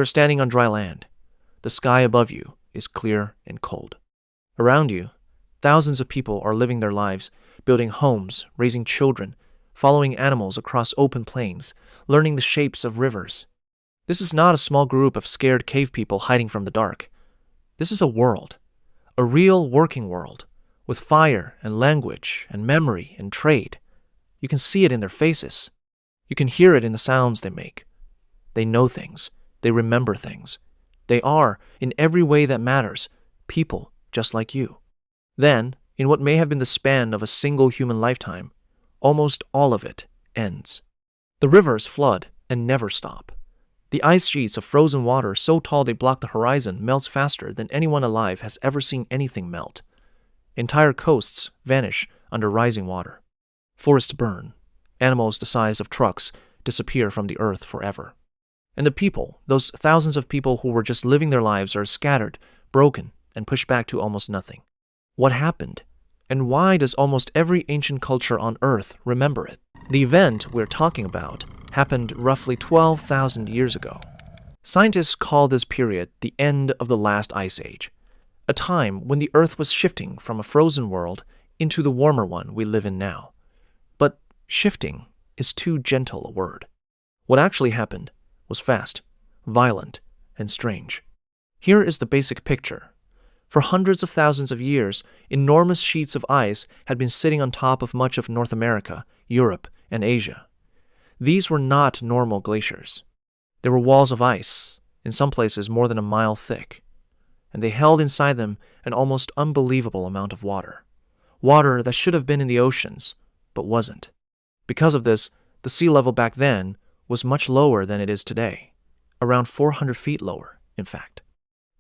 You're standing on dry land. The sky above you is clear and cold. Around you, thousands of people are living their lives, building homes, raising children, following animals across open plains, learning the shapes of rivers. This is not a small group of scared cave people hiding from the dark. This is a world, a real working world, with fire and language and memory and trade. You can see it in their faces. You can hear it in the sounds they make. They know things. They remember things. They are, in every way that matters, people just like you. Then, in what may have been the span of a single human lifetime, almost all of it ends. The rivers flood and never stop. The ice sheets of frozen water so tall they block the horizon melts faster than anyone alive has ever seen anything melt. Entire coasts vanish under rising water. Forests burn. Animals the size of trucks disappear from the earth forever. And the people, those thousands of people who were just living their lives, are scattered, broken, and pushed back to almost nothing. What happened? And why does almost every ancient culture on Earth remember it? The event we're talking about happened roughly 12,000 years ago. Scientists call this period the end of the last ice age, a time when the Earth was shifting from a frozen world into the warmer one we live in now. But shifting is too gentle a word. What actually happened was fast, violent, and strange. Here is the basic picture. For hundreds of thousands of years, enormous sheets of ice had been sitting on top of much of North America, Europe, and Asia. These were not normal glaciers. They were walls of ice, in some places more than a mile thick, and they held inside them an almost unbelievable amount of water. Water that should have been in the oceans, but wasn't. Because of this, the sea level back then was much lower than it is today, around 400 feet lower, in fact.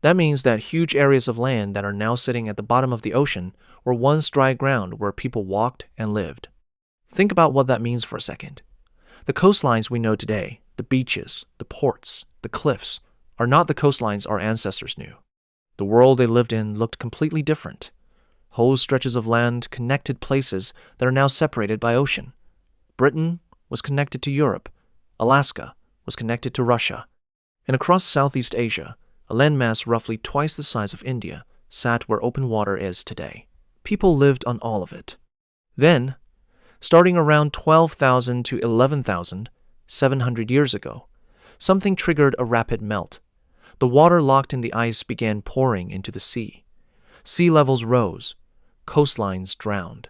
That means that huge areas of land that are now sitting at the bottom of the ocean were once dry ground where people walked and lived. Think about what that means for a second. The coastlines we know today, the beaches, the ports, the cliffs, are not the coastlines our ancestors knew. The world they lived in looked completely different. Whole stretches of land connected places that are now separated by ocean. Britain was connected to Europe. Alaska was connected to Russia. And across Southeast Asia, a landmass roughly twice the size of India sat where open water is today. People lived on all of it. Then, starting around 12,000 to 11,700 years ago, something triggered a rapid melt. The water locked in the ice began pouring into the sea. Sea levels rose. Coastlines drowned.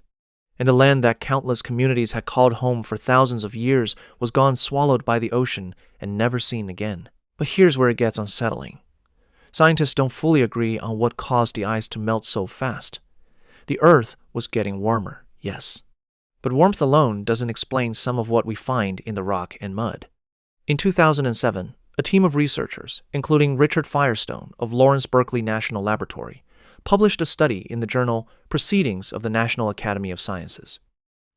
And the land that countless communities had called home for thousands of years was gone swallowed by the ocean and never seen again. But here's where it gets unsettling. Scientists don't fully agree on what caused the ice to melt so fast. The Earth was getting warmer, yes. But warmth alone doesn't explain some of what we find in the rock and mud. In 2007, a team of researchers, including Richard Firestone of Lawrence Berkeley National Laboratory, published a study in the journal Proceedings of the National Academy of Sciences.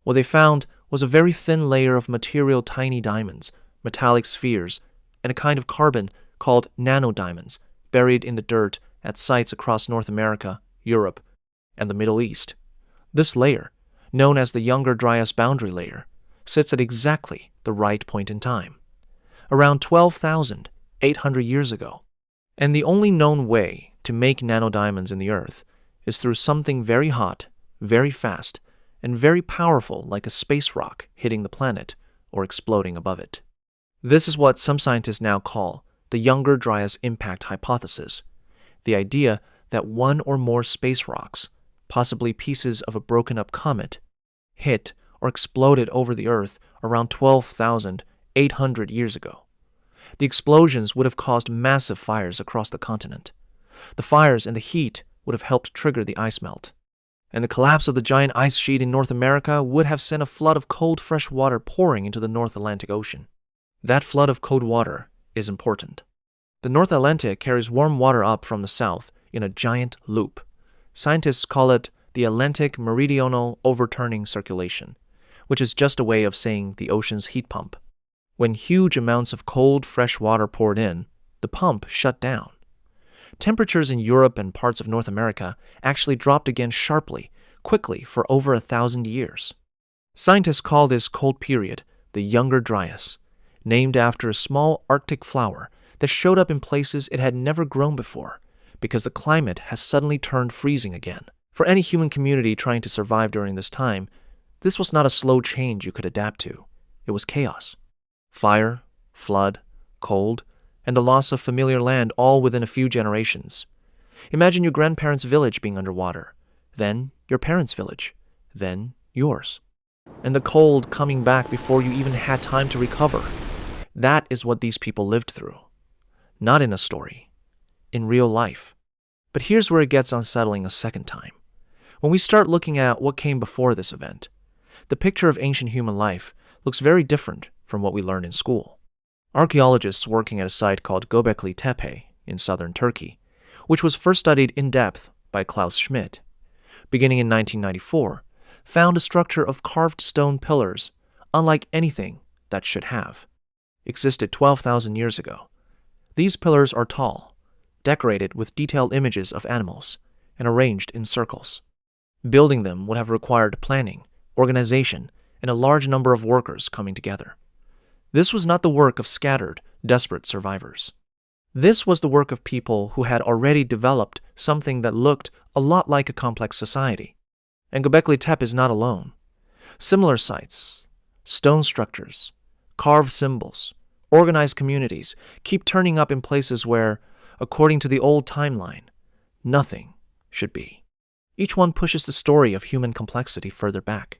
What they found was a very thin layer of material tiny diamonds, metallic spheres, and a kind of carbon called nanodiamonds buried in the dirt at sites across North America, Europe, and the Middle East. This layer, known as the Younger Dryas boundary layer, sits at exactly the right point in time, around 12,800 years ago. And the only known way to make nanodiamonds in the Earth is through something very hot, very fast, and very powerful like a space rock hitting the planet or exploding above it. This is what some scientists now call the Younger Dryas impact hypothesis, the idea that one or more space rocks, possibly pieces of a broken-up comet, hit or exploded over the Earth around 12,800 years ago. The explosions would have caused massive fires across the continent. The fires and the heat would have helped trigger the ice melt. And the collapse of the giant ice sheet in North America would have sent a flood of cold fresh water pouring into the North Atlantic Ocean. That flood of cold water is important. The North Atlantic carries warm water up from the south in a giant loop. Scientists call it the Atlantic Meridional Overturning Circulation, which is just a way of saying the ocean's heat pump. When huge amounts of cold, fresh water poured in, the pump shut down. Temperatures in Europe and parts of North America actually dropped again sharply, quickly for over 1,000 years. Scientists call this cold period the Younger Dryas, named after a small Arctic flower that showed up in places it had never grown before because the climate has suddenly turned freezing again. For any human community trying to survive during this time, this was not a slow change you could adapt to. It was chaos. Fire, flood, cold, and the loss of familiar land all within a few generations. Imagine your grandparents' village being underwater, then your parents' village, then yours. And the cold coming back before you even had time to recover. That is what these people lived through. Not in a story, in real life. But here's where it gets unsettling a second time. When we start looking at what came before this event, the picture of ancient human life looks very different from what we learned in school. Archaeologists working at a site called Göbekli Tepe in southern Turkey, which was first studied in depth by Klaus Schmidt, beginning in 1994, found a structure of carved stone pillars unlike anything that should have existed 12,000 years ago. These pillars are tall, decorated with detailed images of animals, and arranged in circles. Building them would have required planning, organization, and a large number of workers coming together. This was not the work of scattered, desperate survivors. This was the work of people who had already developed something that looked a lot like a complex society. And Göbekli Tepe is not alone. Similar sites, stone structures, carved symbols, organized communities keep turning up in places where, according to the old timeline, nothing should be. Each one pushes the story of human complexity further back.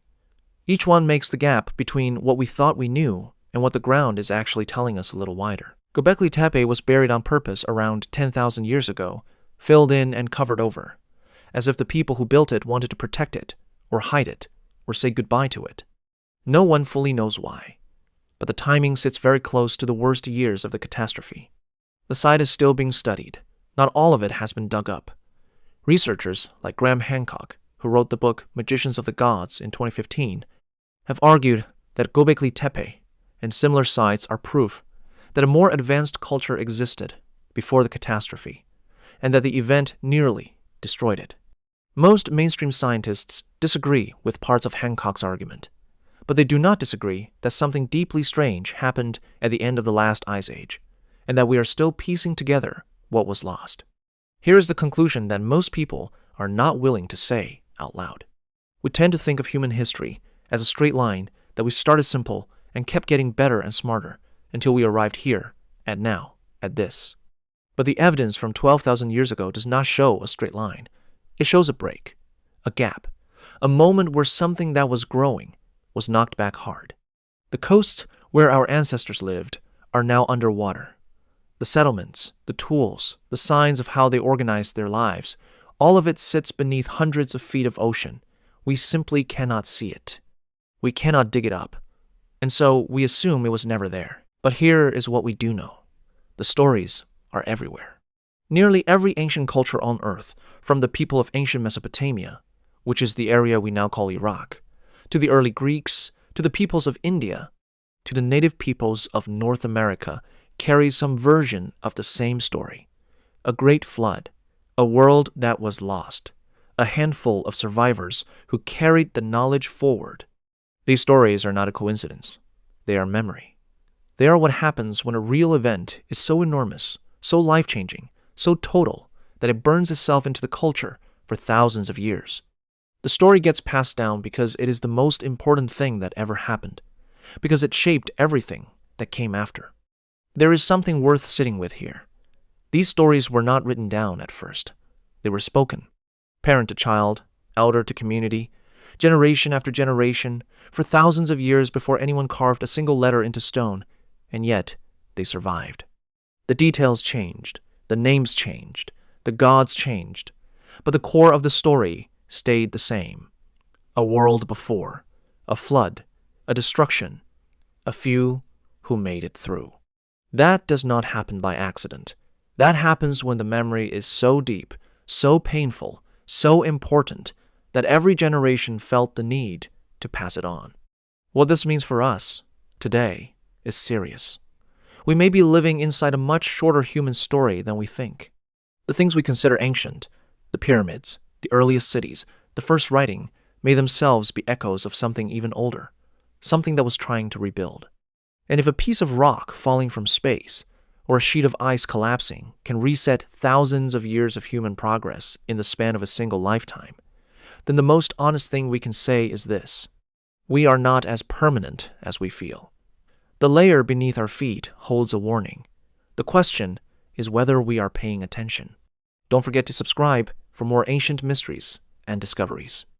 Each one makes the gap between what we thought we knew and what the ground is actually telling us a little wider. Göbekli Tepe was buried on purpose around 10,000 years ago, filled in and covered over, as if the people who built it wanted to protect it, or hide it, or say goodbye to it. No one fully knows why, but the timing sits very close to the worst years of the catastrophe. The site is still being studied. Not all of it has been dug up. Researchers like Graham Hancock, who wrote the book Magicians of the Gods in 2015, have argued that Göbekli Tepe and similar sites are proof that a more advanced culture existed before the catastrophe, and that the event nearly destroyed it. Most mainstream scientists disagree with parts of Hancock's argument, but they do not disagree that something deeply strange happened at the end of the last ice age, and that we are still piecing together what was lost. Here is the conclusion that most people are not willing to say out loud. We tend to think of human history as a straight line that we started simple and kept getting better and smarter until we arrived here, at now, at this. But the evidence from 12,000 years ago does not show a straight line. It shows a break, a gap, a moment where something that was growing was knocked back hard. The coasts where our ancestors lived are now underwater. The settlements, the tools, the signs of how they organized their lives, all of it sits beneath hundreds of feet of ocean. We simply cannot see it. We cannot dig it up. And so we assume it was never there. But here is what we do know. The stories are everywhere. Nearly every ancient culture on Earth, from the people of ancient Mesopotamia, which is the area we now call Iraq, to the early Greeks, to the peoples of India, to the native peoples of North America, carries some version of the same story. A great flood, a world that was lost, a handful of survivors who carried the knowledge forward. These stories are not a coincidence. They are memory. They are what happens when a real event is so enormous, so life-changing, so total, that it burns itself into the culture for thousands of years. The story gets passed down because it is the most important thing that ever happened, because it shaped everything that came after. There is something worth sitting with here. These stories were not written down at first. They were spoken. Parent to child, elder to community, generation after generation, for thousands of years before anyone carved a single letter into stone, and yet they survived. The details changed, the names changed, the gods changed, but the core of the story stayed the same. A world before, a flood, a destruction, a few who made it through. That does not happen by accident. That happens when the memory is so deep, so painful, so important, that every generation felt the need to pass it on. What this means for us, today, is serious. We may be living inside a much shorter human story than we think. The things we consider ancient, the pyramids, the earliest cities, the first writing, may themselves be echoes of something even older, something that was trying to rebuild. And if a piece of rock falling from space, or a sheet of ice collapsing can reset thousands of years of human progress in the span of a single lifetime, then the most honest thing we can say is this: we are not as permanent as we feel. The layer beneath our feet holds a warning. The question is whether we are paying attention. Don't forget to subscribe for more ancient mysteries and discoveries.